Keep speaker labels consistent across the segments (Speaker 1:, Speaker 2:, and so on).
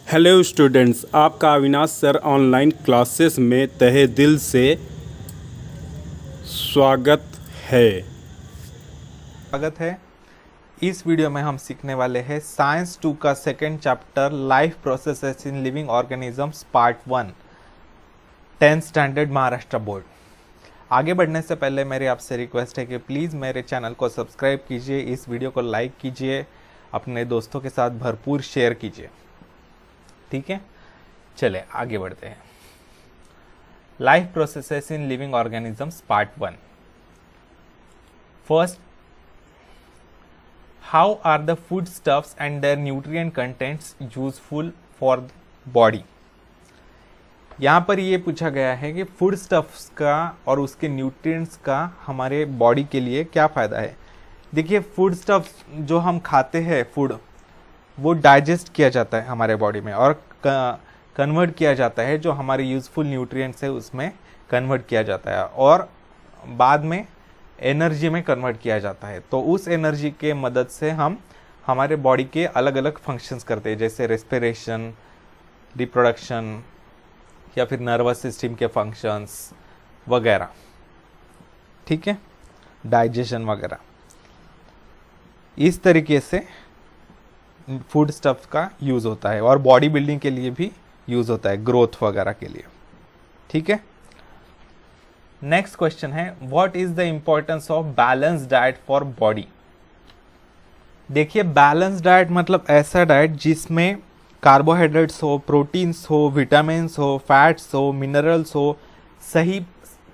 Speaker 1: Hello students, आपका Avinash sir online classes में तहे दिल से स्वागत है।
Speaker 2: इस वीडियो में हम सीखने वाले हैं साइंस 2 का second chapter life processes in living organisms part 1 10th standard Maharashtra board. आगे बढ़ने से पहले मेरी आपसे रिक्वेस्ट है कि प्लीज़ मेरे चैनल को सब्सक्राइब कीजिए, इस वीडियो को लाइक कीजिए, अपने दोस्तों के साथ भरपूर शेयर कीजिए। ठीक है, चले आगे बढ़ते हैं। Life processes in living organisms part 1। First, how are the food stuffs and their nutrient contents useful for the body. यहाँ पर ये पूछा गया है कि फूड स्टफ्स का और उसके न्यूट्रिएंट्स का हमारे बॉडी के लिए क्या फ़ायदा है। देखिए, फूड स्टफ्स जो हम खाते हैं, फूड वो डाइजेस्ट किया जाता है हमारे बॉडी में और कन्वर्ट किया जाता है, जो हमारे यूज़फुल न्यूट्रिएंट्स है उसमें कन्वर्ट किया जाता है और बाद में एनर्जी में कन्वर्ट किया जाता है। तो उस एनर्जी के मदद से हम हमारे बॉडी के अलग अलग फंक्शंस करते हैं, जैसे रेस्पिरेशन, रिप्रोडक्शन या फिर नर्वस सिस्टम के फंक्शंस वगैरह। ठीक है, डाइजेशन वगैरह। इस तरीके से फूड स्टफ का यूज़ होता है और बॉडी बिल्डिंग के लिए भी यूज़ होता है, ग्रोथ वगैरह के लिए। ठीक है, नेक्स्ट क्वेश्चन है, what is the importance of balance diet for body. देखिए, बैलेंस डाइट मतलब ऐसा डाइट जिसमें कार्बोहाइड्रेट्स हो, प्रोटीन्स हो, विटामिन्स हो, फैट्स हो, मिनरल्स हो, सही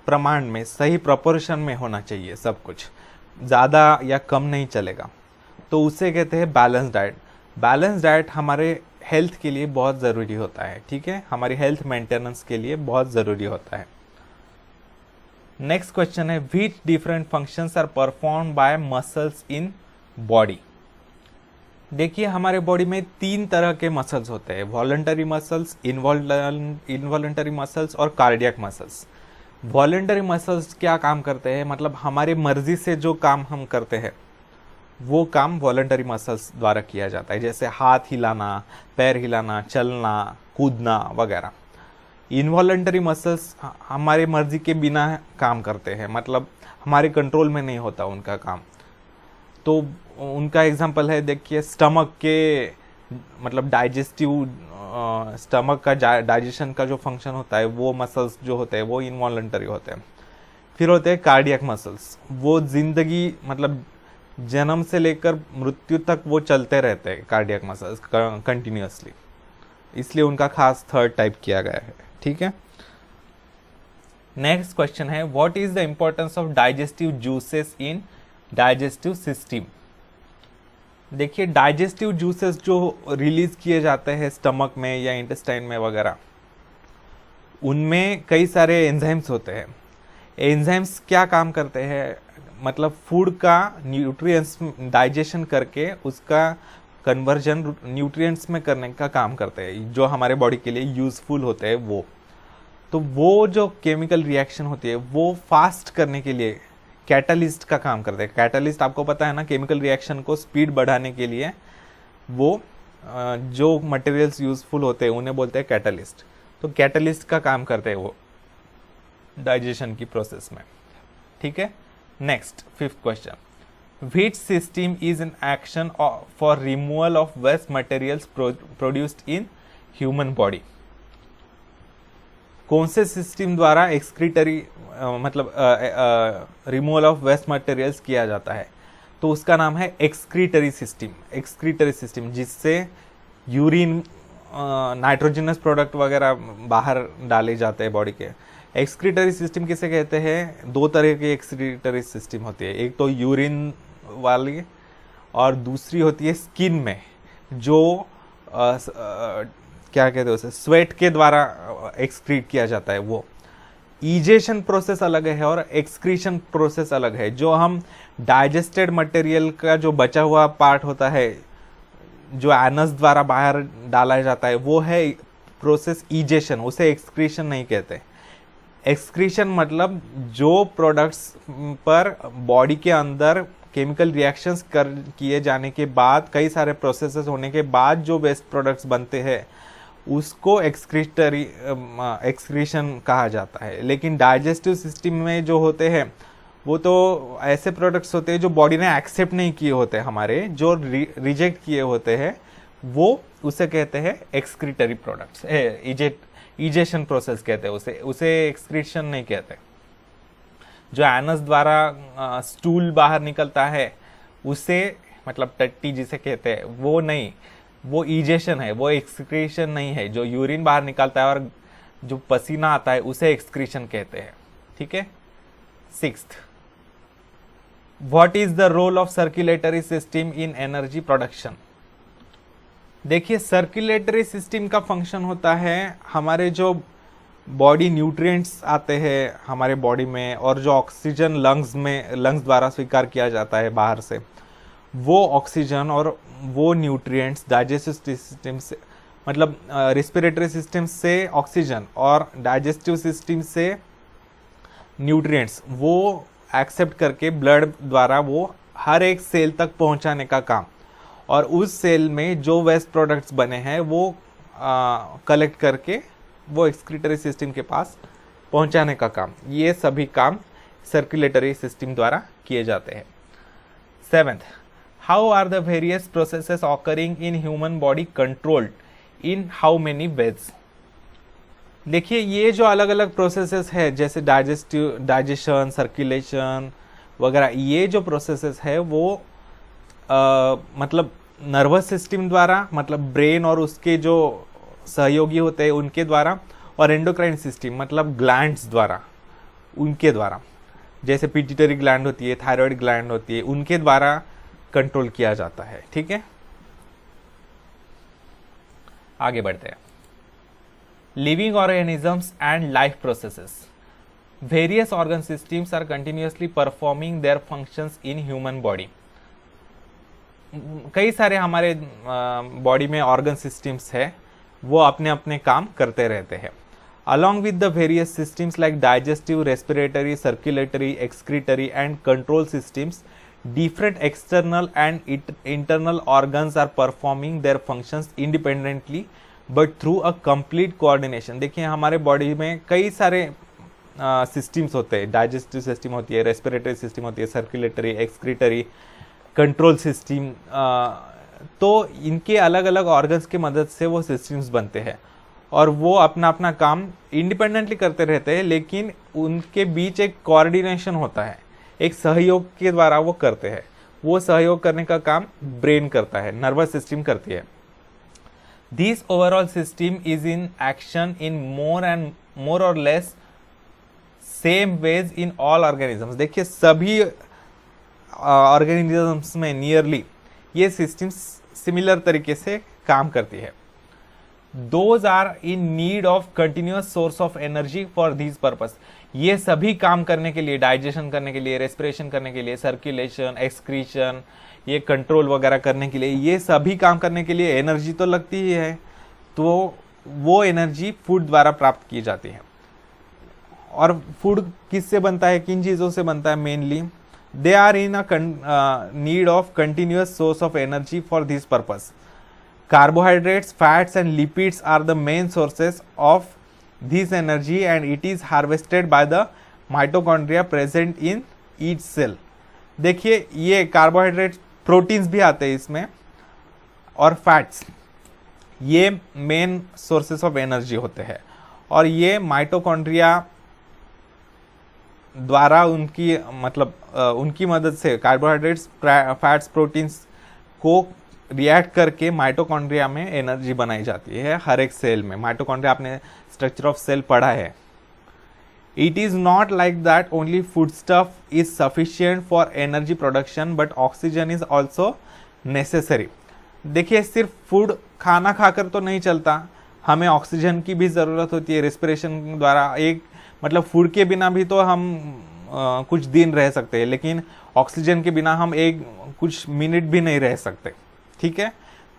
Speaker 2: प्रमाण में, सही प्रोपोर्शन में होना चाहिए। सब कुछ ज़्यादा या कम नहीं चलेगा, तो उसे कहते हैं बैलेंस डाइट। बैलेंस डाइट हमारे हेल्थ के लिए बहुत ज़रूरी होता है। ठीक है, हमारी हेल्थ मेंटेनेंस के लिए बहुत ज़रूरी होता है। नेक्स्ट क्वेश्चन है, which different functions are perform by muscles in body. देखिए, हमारे बॉडी में 3 तरह के मसल्स होते हैं, वॉलंटरी मसल्स, इनवॉलंटरी मसल्स और कार्डियक मसल्स। वॉलंटरी मसल्स क्या काम करते हैं, मतलब हमारी मर्जी से जो काम हम करते हैं वो काम वॉलंटरी मसल्स द्वारा किया जाता है, जैसे हाथ हिलाना, पैर हिलाना, चलना, कूदना वगैरह। इनवॉलंटरी मसल्स हमारी मर्जी के बिना काम करते हैं, मतलब हमारे कंट्रोल में नहीं होता उनका काम। तो उनका एग्जांपल है, देखिए, स्टमक के मतलब स्टमक का डाइजेशन का जो फंक्शन होता है, वो मसल्स जो होते हैं वो इनवॉलंटरी होते हैं। फिर होते हैं कार्डियक मसल्स, वो जिंदगी मतलब जन्म से लेकर मृत्यु तक वो चलते रहते हैं, कार्डियक मसल्स कंटिन्यूअसली, इसलिए उनका खास थर्ड टाइप किया गया है। ठीक है, नेक्स्ट क्वेश्चन है, what is the importance of digestive juices in digestive system. देखिए, डाइजेस्टिव जूसेस जो रिलीज किए जाते हैं स्टमक में या इंटेस्टाइन में वगैरह, उनमें कई सारे एंजाइम्स होते हैं। एंजाइम्स क्या काम करते हैं, मतलब फूड का न्यूट्रिएंट्स डाइजेशन करके उसका कन्वर्जन न्यूट्रिएंट्स में करने का काम करते हैं, जो हमारे बॉडी के लिए यूजफुल होते हैं वो। तो वो जो केमिकल रिएक्शन होती है वो फास्ट करने के लिए कैटालिस्ट का काम करते हैं। कैटालिस्ट आपको पता है ना, केमिकल रिएक्शन को स्पीड बढ़ाने के लिए वो जो मटेरियल्स यूजफुल होते हैं उन्हें बोलते हैं कैटालिस्ट। तो कैटालिस्ट का काम करते हैं वो डाइजेशन की प्रोसेस में। ठीक है, next 5th question, which system is in action for removal of waste materials produced in human body. कौन से सिस्टम द्वारा एक्सक्रीटरी मतलब रिमूवल ऑफ वेस्ट मटेरियल्स किया जाता है, तो उसका नाम है एक्सक्रीटरी सिस्टम। एक्सक्रीटरी सिस्टम जिससे यूरिन, नाइट्रोजनस प्रोडक्ट वगैरह बाहर डाले जाते हैं बॉडी के। एक्सक्रीटरी सिस्टम किसे कहते हैं, 2 तरह की एक्सक्रीटरी सिस्टम होती है, एक तो यूरिन वाली और दूसरी होती है स्किन में, जो क्या कहते हैं उसे, स्वेट के द्वारा एक्सक्रीट किया जाता है। वो ईजेशन प्रोसेस अलग है और एक्सक्रीशन प्रोसेस अलग है। जो हम डाइजेस्टेड मटेरियल का जो बचा हुआ पार्ट होता है, जो एनस द्वारा बाहर डाला जाता है, वो है प्रोसेस ईजेशन, उसे एक्सक्रीशन नहीं कहते। एक्सक्रीशन मतलब जो प्रोडक्ट्स पर बॉडी के अंदर केमिकल रिएक्शंस किए जाने के बाद, कई सारे प्रोसेसेस होने के बाद जो वेस्ट प्रोडक्ट्स बनते हैं, उसको एक्सक्रीशन कहा जाता है। लेकिन डाइजेस्टिव सिस्टम में जो होते हैं वो तो ऐसे प्रोडक्ट्स होते हैं जो बॉडी ने एक्सेप्ट नहीं किए होते, हमारे जो रिजेक्ट किए होते हैं, वो उसे कहते हैं एक्सक्रीटरी प्रोडक्ट्स। इजेशन प्रोसेस कहते हैं उसे एक्सक्रीशन नहीं कहते। जो एनस द्वारा स्टूल बाहर निकलता है उसे, मतलब टट्टी जिसे कहते हैं, वो नहीं, वो इजेशन है, वो एक्सक्रीशन नहीं है। जो यूरिन बाहर निकलता है और जो पसीना आता है उसे एक्सक्रीशन कहते हैं। ठीक है। 6th, what is the role of circulatory system in energy production. देखिए, सर्कुलेटरी सिस्टम का फंक्शन होता है हमारे जो बॉडी न्यूट्रिएंट्स आते हैं हमारे बॉडी में, और जो ऑक्सीजन लंग्स द्वारा स्वीकार किया जाता है बाहर से, वो ऑक्सीजन और वो न्यूट्रिएंट्स डाइजेस्टिव सिस्टम से, मतलब रेस्पिरेटरी सिस्टम से ऑक्सीजन और डाइजेस्टिव सिस्टम से न्यूट्रिएंट्स वो एक्सेप्ट करके ब्लड द्वारा वो हर एक सेल तक पहुंचाने का काम, और उस सेल में जो वेस्ट प्रोडक्ट्स बने हैं वो कलेक्ट करके वो एक्सक्रीटरी सिस्टम के पास पहुंचाने का काम, ये सभी काम सर्कुलेटरी सिस्टम द्वारा किए जाते हैं। 7th, how are the various processes occurring in human body controlled in how many ways. देखिए, ये जो अलग अलग प्रोसेसेस है जैसे डाइजेशन, सर्कुलेशन वगैरह, ये जो प्रोसेसेस है वो मतलब नर्वस सिस्टम द्वारा, मतलब ब्रेन और उसके जो सहयोगी होते हैं उनके द्वारा, और एंडोक्राइन सिस्टम मतलब ग्लैंड्स द्वारा, उनके द्वारा, जैसे पिट्यूटरी ग्लैंड होती है, थायराइड ग्लैंड होती है, उनके द्वारा कंट्रोल किया जाता है। ठीक है। आगे बढ़ते हैं। Living organisms and life processes. Various organ systems are continuously performing their functions in human body. कई सारे हमारे बॉडी में ऑर्गन सिस्टम्स है, वो अपने अपने काम करते रहते हैं। Along with the various systems like digestive, respiratory, circulatory, excretory and control systems, different external and internal organs are performing their functions independently but through a complete coordination। देखिए, हमारे बॉडी में कई सारे सिस्टम्स होते हैं, डाइजेस्टिव सिस्टम होती है, respiratory system होती है, सर्कुलेटरी, एक्सक्रीटरी, कंट्रोल सिस्टम, तो इनके अलग अलग ऑर्गन्स की मदद से वो सिस्टम्स बनते हैं और वो अपना अपना काम इंडिपेंडेंटली करते रहते हैं, लेकिन उनके बीच एक कोऑर्डिनेशन होता है, एक सहयोग के द्वारा वो करते हैं। वो सहयोग करने का काम ब्रेन करता है, नर्वस सिस्टम करती है। This overall system is in action in more or less same ways in all organisms. देखिए, सभी ऑर्गेनिजम्स में नियरली ये सिस्टम सिमिलर तरीके से काम करती है। Those are in need of continuous source of energy for this purpose. ये सभी काम करने के लिए, डाइजेशन करने के लिए, रेस्पिरेशन करने के लिए, सर्कुलेशन, एक्सक्रीशन, ये कंट्रोल वगैरह करने के लिए, ये सभी काम करने के लिए एनर्जी तो लगती ही है, तो वो एनर्जी फूड द्वारा प्राप्त की जाती है। और फूड किससे बनता है, किन चीज़ों से बनता है mainly? They are in a need of continuous source of energy for this purpose. Carbohydrates, fats and lipids are the main sources of this energy and it is harvested by the mitochondria present in each cell। देखिए, ये carbohydrate, proteins भी आते हैं इसमें, और fats, ये main sources of energy होते हैं, और ये माइटोकॉन्ड्रिया द्वारा उनकी मतलब उनकी मदद से कार्बोहाइड्रेट्स, फैट्स, प्रोटीन्स को रिएक्ट करके माइटोकॉन्ड्रिया में एनर्जी बनाई जाती है। हर एक सेल में माइटोकॉन्ड्रिया, आपने स्ट्रक्चर ऑफ सेल पढ़ा है। It is not like that only food stuff is sufficient for energy production but oxygen is also necessary. देखिए, सिर्फ फूड खाना खाकर तो नहीं चलता, हमें ऑक्सीजन की भी ज़रूरत होती है रेस्पिरेशन द्वारा। एक मतलब फूड के बिना भी तो हम कुछ दिन रह सकते हैं, लेकिन ऑक्सीजन के बिना हम कुछ मिनट भी नहीं रह सकते। ठीक है,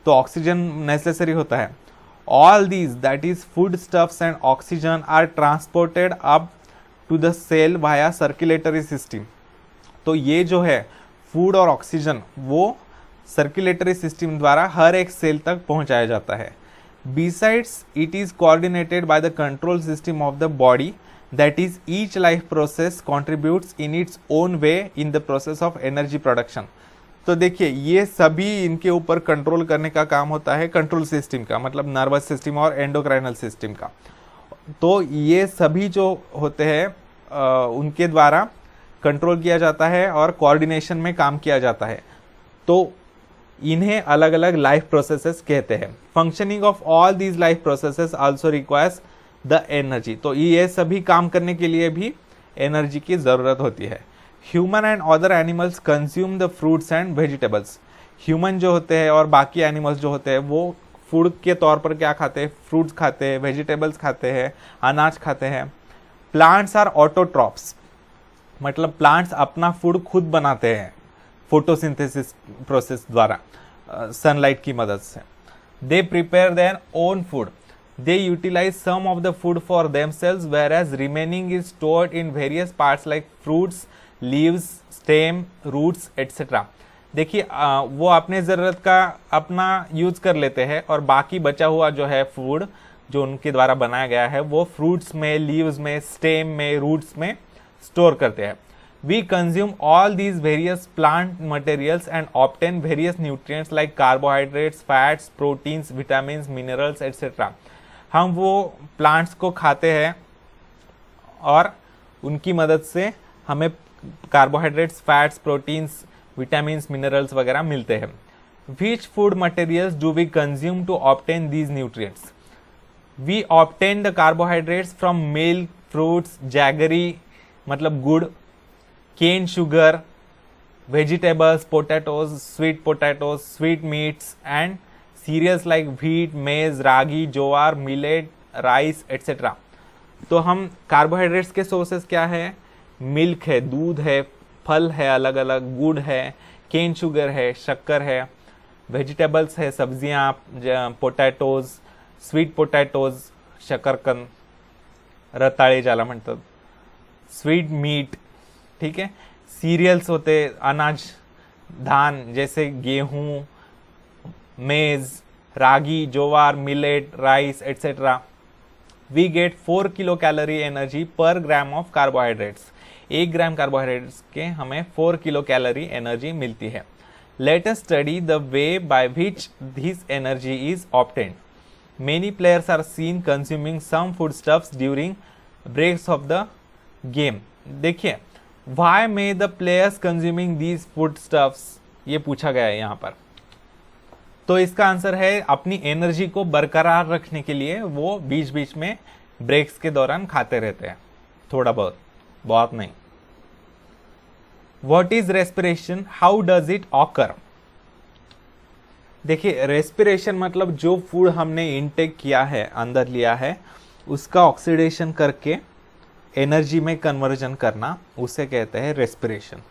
Speaker 2: तो ऑक्सीजन नेसेसरी होता है। All these, that is food stuffs and oxygen, are transported up to the cell via circulatory system. तो ये जो है फूड और ऑक्सीजन, वो सर्कुलेटरी सिस्टम द्वारा हर एक सेल तक पहुंचाया जाता है। Besides, it is coordinated by the control system of the body. That is, each life process contributes in its own way in the process of energy production. तो देखिए ये सभी इनके ऊपर कंट्रोल करने का काम होता है कंट्रोल सिस्टम का, मतलब नर्वस सिस्टम और एंडोक्राइनल सिस्टम का। तो ये सभी जो होते हैं उनके द्वारा कंट्रोल किया जाता है और कोऑर्डिनेशन में काम किया जाता है। तो इन्हें अलग अलग लाइफ प्रोसेसेस कहते हैं। Functioning of all these life processes also requires the energy. तो ये सभी काम करने के लिए भी एनर्जी की ज़रूरत होती है। Human and other animals consume the fruits and vegetables. Human जो होते हैं और बाकी एनिमल्स जो होते हैं वो फूड के तौर पर क्या खाते हैं? फ्रूट्स खाते हैं, वेजिटेबल्स खाते हैं, अनाज खाते हैं। प्लांट्स आर ऑटोट्रॉप्स, मतलब प्लांट्स अपना फूड खुद बनाते हैं फोटोसिंथेसिस प्रोसेस द्वारा, सनलाइट की मदद से। They prepare their own food. They utilize some of the food for themselves, whereas remaining is stored in various parts like fruits, leaves, stem, roots, etc. देखिए वो अपने ज़रूरत का अपना यूज़ कर लेते हैं और बाकी बचा हुआ जो है फूड जो उनके द्वारा बनाया गया है वो फ्रूट्स में, लीव्स में, स्टेम में, रूट्स में स्टोर करते हैं। We consume all these various plant materials and obtain various nutrients like carbohydrates, fats, proteins, vitamins, minerals, etc. हम वो प्लांट्स को खाते हैं और उनकी मदद से हमें carbohydrates, fats, proteins, vitamins, minerals वगैरह मिलते हैं। Which food materials do we consume to obtain these nutrients? We obtain the carbohydrates from milk, fruits, jaggery मतलब गुड़, cane sugar, vegetables, potatoes, sweet meats and cereals like wheat, maize, ragi, jowar, millet, rice, etc. तो हम carbohydrates के sources क्या है? Milk है, दूध है, फल है अलग अलग, गुड़ है, केन शुगर है, शक्कर है, वेजिटेबल्स है, सब्जियां, पोटॅटोज, स्वीट पोटॅटोज, शकरकंद, रताळे ज्याला म्हणतात, स्वीट मीट, ठीक है। सीरियल्स होते अनाज, धान जैसे गेहूं, maize, ragi, jowar, millet, rice etcetera. We get 4 kilo calorie energy per gram of carbohydrates. 1 gram carbohydrates के हमें 4 किलो कैलोरी एनर्जी मिलती है। Let us study the way by which this energy is obtained. Many players are seen consuming some food stuffs during breaks of the game. देखिए why may the players consuming these food stuffs, ये पूछा गया है यहाँ पर। तो इसका answer है अपनी एनर्जी को बरकरार रखने के लिए वो बीच बीच में ब्रेक्स के दौरान खाते रहते हैं, थोड़ा बहुत, बहुत नहीं। What is respiration? How does it occur? देखिए रेस्पिरेशन मतलब जो फूड हमने इनटेक किया है, अंदर लिया है, उसका ऑक्सीडेशन करके एनर्जी में कन्वर्जन करना, उसे कहते हैं respiration.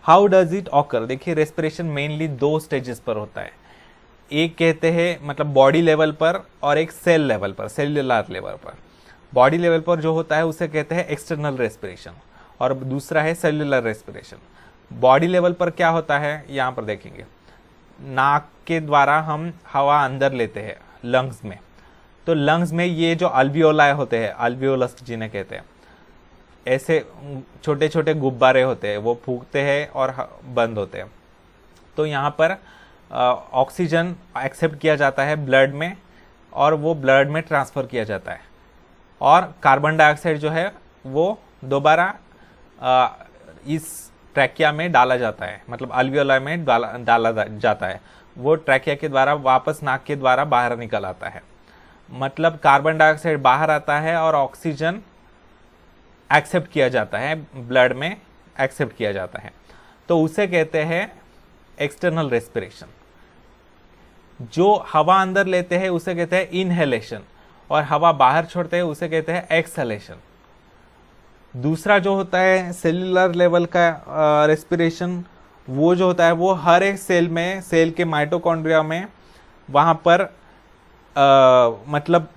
Speaker 2: How does it occur? देखिए रेस्पिरेशन मेनली 2 स्टेजेस पर होता है। एक कहते हैं मतलब बॉडी लेवल पर और एक सेल लेवल पर, सेल्यूलर लेवल पर। बॉडी लेवल पर जो होता है उसे कहते हैं एक्सटर्नल रेस्पिरेशन और दूसरा है सेल्यूलर रेस्पिरेशन। बॉडी लेवल पर क्या होता है यहाँ पर देखेंगे, नाक के द्वारा हम हवा अंदर लेते हैं लंग्स में। तो लंग्स में ये जो अल्वियोलाई होते हैं, अल्वियोलस जिन्हें कहते हैं, ऐसे छोटे छोटे गुब्बारे होते हैं, वो फूंकते हैं और बंद होते हैं। तो यहाँ पर ऑक्सीजन एक्सेप्ट किया जाता है ब्लड में और वो ब्लड में ट्रांसफ़र किया जाता है, और कार्बन डाइऑक्साइड जो है वो दोबारा इस ट्रैकिया में डाला जाता है, मतलब अल्वियोलाई में डाला जाता है। वो ट्रैकिया के द्वारा वापस नाक के द्वारा बाहर निकल आता है। मतलब कार्बन डाइऑक्साइड बाहर आता है और ऑक्सीजन एक्सेप्ट किया जाता है, ब्लड में एक्सेप्ट किया जाता है। तो उसे कहते हैं एक्सटर्नल रेस्पिरेशन। जो हवा अंदर लेते हैं उसे कहते हैं इनहेलेशन, और हवा बाहर छोड़ते हैं उसे कहते हैं एक्सहेलेशन। दूसरा जो होता है सेल्यूलर लेवल का रेस्पिरेशन, वो जो होता है वो हर एक सेल में, सेल के माइटोकॉन्ड्रिया में, वहाँ पर मतलब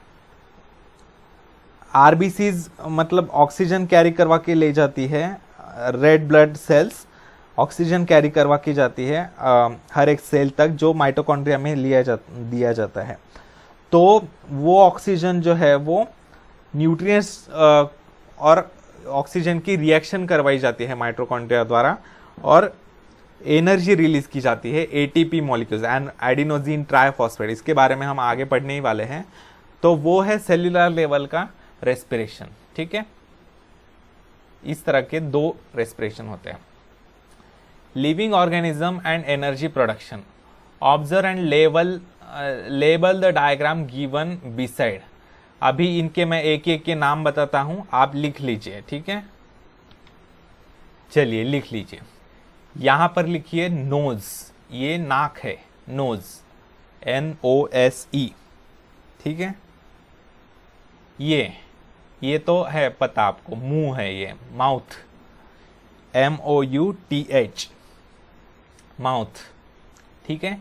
Speaker 2: आरबीसीज मतलब ऑक्सीजन कैरी करवा के ले जाती है, red blood cells oxygen carry करवा की जाती है हर एक सेल तक जो माइटोकॉन्ड्रिया में दिया जाता है। तो वो ऑक्सीजन जो है वो न्यूट्रिएंट्स और ऑक्सीजन की रिएक्शन करवाई जाती है माइटोकॉन्ड्रिया द्वारा और एनर्जी रिलीज की जाती है ATP molecules and adenosine triphosphate, इसके बारे में हम आगे पढ़ने ही वाले हैं। तो वो है सेल्यूलर लेवल का रेस्पिरेशन। ठीक है, इस तरह के 2 रेस्पिरेशन होते हैं। Living organism and energy production, observe and label the diagram given beside. अभी इनके मैं एक एक के नाम बताता हूं, आप लिख लीजिए। ठीक है, चलिए लिख लीजिए। यहां पर लिखिए नोज, ये नाक है, नोज, NOSE। ठीक है, ये तो है पता आपको, मुंह है, ये माउथ, MOUTH, माउथ। ठीक है,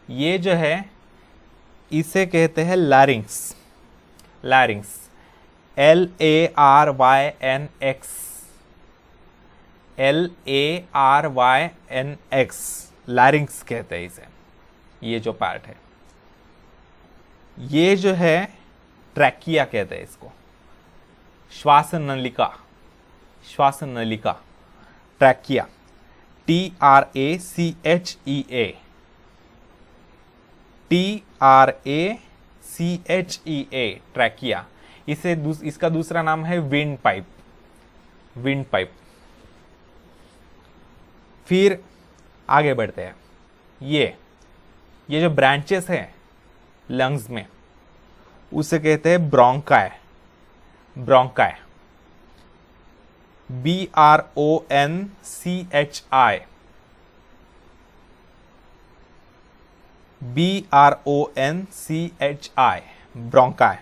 Speaker 2: ये जो है इसे कहते हैं लैरिंग्स, लैरिंग्स, LARYNX, LARYNX, लैरिंग्स कहते हैं इसे, ये जो पार्ट है। ये जो है ट्रैकिया कहते हैं इसको, श्वास नलिका, श्वास नलिका, ट्रैकिया, TRACHEA, TRACHEA, ट्रैकिया। इसका दूसरा नाम है विंड पाइप, विंड पाइप। फिर आगे बढ़ते हैं। ये जो ब्रांचेस हैं लंग्स में उसे कहते हैं bronchi, bronchi, BRONCHI, BRONCHI, bronchi.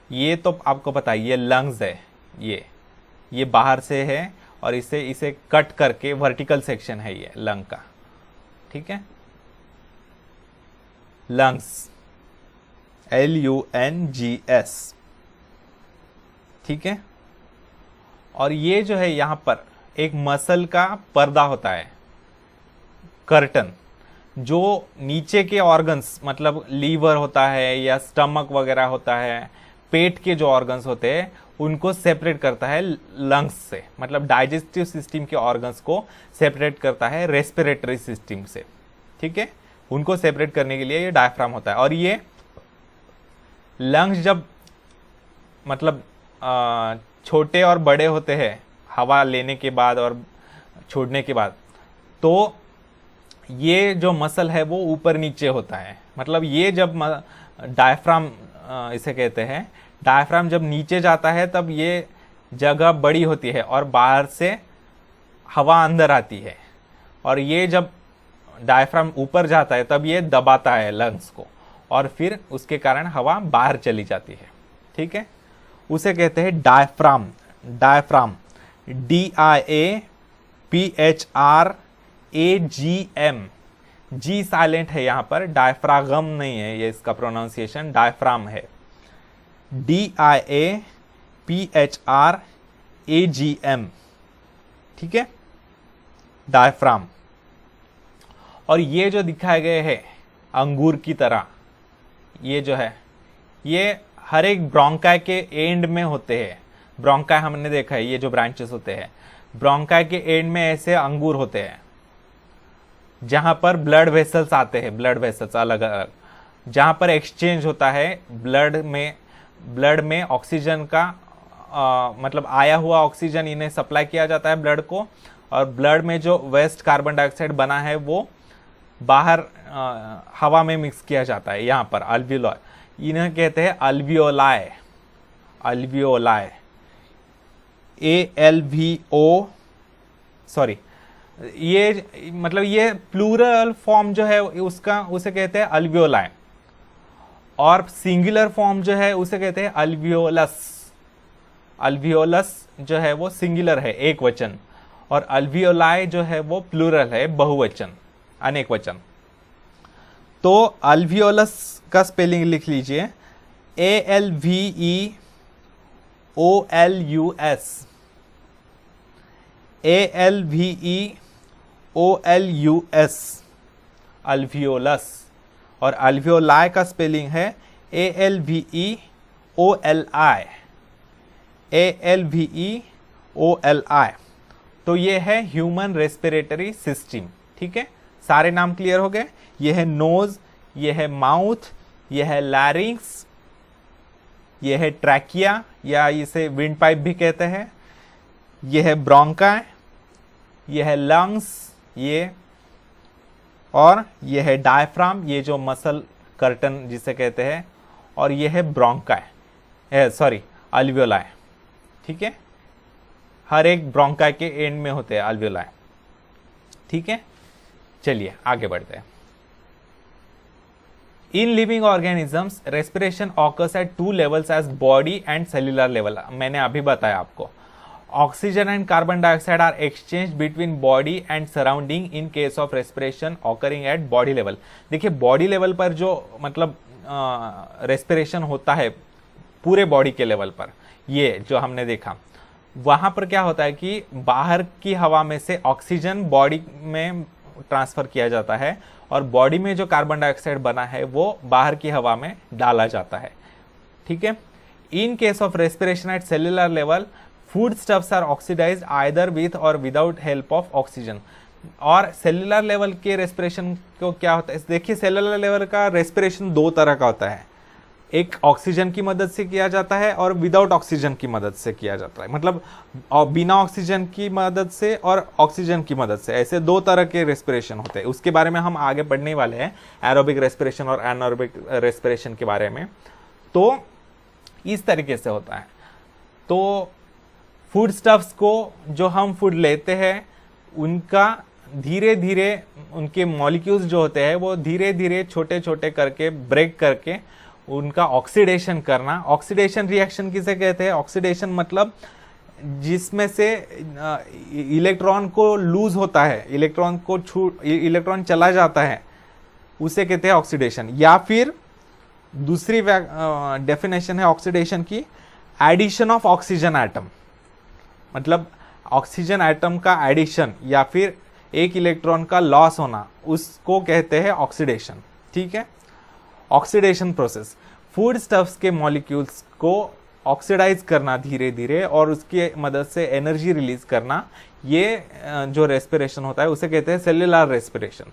Speaker 2: ये तो आपको पता है, ये लंग्स है, ये बाहर से है और इसे कट करके वर्टिकल सेक्शन है ये लंग का। ठीक है, लंग्स, LUNGS। ठीक है, और ये जो है यहां पर एक मसल का पर्दा होता है, कर्टन, जो नीचे के ऑर्गन्स मतलब लीवर होता है या स्टमक वगैरह होता है, पेट के जो ऑर्गन्स होते हैं उनको सेपरेट करता है लंग्स से, मतलब डाइजेस्टिव सिस्टम के ऑर्गन्स को सेपरेट करता है रेस्पिरेटरी सिस्टम से। ठीक है, उनको सेपरेट करने के लिए ये डायफ्राम होता है। और ये लंग्स जब मतलब छोटे और बड़े होते हैं हवा लेने के बाद और छोड़ने के बाद, तो ये जो मसल है वो ऊपर नीचे होता है। मतलब ये जब डायफ्राम इसे कहते हैं, डायफ्राम जब नीचे जाता है तब ये जगह बड़ी होती है और बाहर से हवा अंदर आती है, और ये जब डायफ्राम ऊपर जाता है तब ये दबाता है लंग्स को और फिर उसके कारण हवा बाहर चली जाती है। ठीक है, उसे कहते हैं डायफ्राम, डायफ्राम, DIAPHRAGM, जी साइलेंट है यहां पर, डायफ्रागम नहीं है, ये इसका प्रोनाउंसिएशन डायफ्राम है, DIAPHRAGM। ठीक है, डायफ्राम। और ये जो दिखाए गए हैं अंगूर की तरह, ये जो है ये हर एक ब्रोंकाई के एंड में होते हैं। ब्रोंकाई हमने देखा है, ये जो ब्रांचेस होते हैं ब्रोंकाई के एंड में ऐसे अंगूर होते हैं जहां पर ब्लड वेसल्स आते हैं, ब्लड वेसल्स अलग अलग, जहां पर एक्सचेंज होता है ब्लड में ऑक्सीजन का मतलब आया हुआ ऑक्सीजन इन्हें सप्लाई किया जाता है ब्लड को, और ब्लड में जो वेस्ट कार्बन डाइऑक्साइड बना है वो बाहर हवा में मिक्स किया जाता है। यहाँ पर अल्वियोलाई, इन्हें कहते हैं अल्वियोलाई, अल्वियोलाई, ALVO, सॉरी, ये मतलब ये प्लूरल फॉर्म जो है उसका उसे कहते हैं अल्वियोलाई, और सिंगुलर फॉर्म जो है उसे कहते हैं अल्वियोलस। अल्वियोलस जो है वो सिंगुलर है, एक वचन, और अल्वियोलाई जो है वो प्लूरल है, बहुवचन, अनेक वचन। तो अल्वियोलस का स्पेलिंग लिख लीजिए, ALVEOLUS, ALVEOLUS, अल्वियोलस। और अल्वियोलाई का स्पेलिंग है ALVEOLI, ALVEOLI। तो ये है ह्यूमन रेस्पिरेटरी सिस्टम। ठीक है, सारे नाम क्लियर हो गए। ये है नोज, ये है माउथ, ये है लैरिंक्स, ये है ट्रैकिया या इसे विंड पाइप भी कहते हैं, ये है ब्रोंकाई, ये है लंग्स, ये और ये है डायफ्राम, ये जो मसल कर्टन जिसे कहते हैं, और ये है ब्रोंकाई, सॉरी अल्वियोलाई। ठीक है, हर एक ब्रोंकाई के एंड में होते हैं अल्वियोलाई। ठीक है, चलिए आगे बढ़ते हैं। In living organisms respiration occurs at 2 levels as body and cellular level. मैंने अभी बताया आपको, oxygen and carbon dioxide are exchange between body and surrounding in case of respiration occurring at body level. देखिए बॉडी लेवल पर जो मतलब respiration होता है पूरे बॉडी के लेवल पर, ये जो हमने देखा, वहां पर क्या होता है कि बाहर की हवा में से ऑक्सीजन बॉडी में ट्रांसफर किया जाता है और बॉडी में जो कार्बन डाइऑक्साइड बना है वो बाहर की हवा में डाला जाता है। ठीक है, in case of respiration at cellular level food stuffs are oxidised either with और विदाउट हेल्प ऑफ ऑक्सीजन। और सेल्यूलर लेवल के रेस्पिरेशन को क्या होता है, देखिए सेल्यूलर लेवल का रेस्पिरेशन 2 तरह का होता है, एक ऑक्सीजन की मदद से किया जाता है और विदाउट ऑक्सीजन की मदद से किया जाता है, मतलब बिना ऑक्सीजन की मदद से और ऑक्सीजन की मदद से, ऐसे 2 तरह के रेस्पिरेशन होते हैं। उसके बारे में हम आगे पढ़ने वाले हैं, एरोबिक रेस्पिरेशन और एनारोबिक रेस्पिरेशन के बारे में। तो इस तरीके से होता है। तो फूड स्टफ्स को जो हम फूड लेते हैं उनका धीरे धीरे उनके मॉलिक्यूल्स जो होते हैं वो धीरे धीरे छोटे छोटे करके ब्रेक करके उनका ऑक्सीडेशन करना। ऑक्सीडेशन रिएक्शन किसे कहते हैं? ऑक्सीडेशन मतलब जिसमें से इलेक्ट्रॉन को लूज होता है, इलेक्ट्रॉन चला जाता है, उसे कहते हैं ऑक्सीडेशन। या फिर दूसरी डेफिनेशन है ऑक्सीडेशन की, एडिशन ऑफ ऑक्सीजन एटम, मतलब ऑक्सीजन एटम का एडिशन या फिर एक इलेक्ट्रॉन का लॉस होना, उसको कहते हैं ऑक्सीडेशन। ठीक है, ऑक्सीडेशन प्रोसेस, फूड स्टफ्स के मॉलिक्यूल्स को ऑक्सीडाइज करना धीरे धीरे और उसकी मदद से एनर्जी रिलीज करना, ये जो रेस्पिरेशन होता है उसे कहते हैं सेल्युलर रेस्पिरेशन।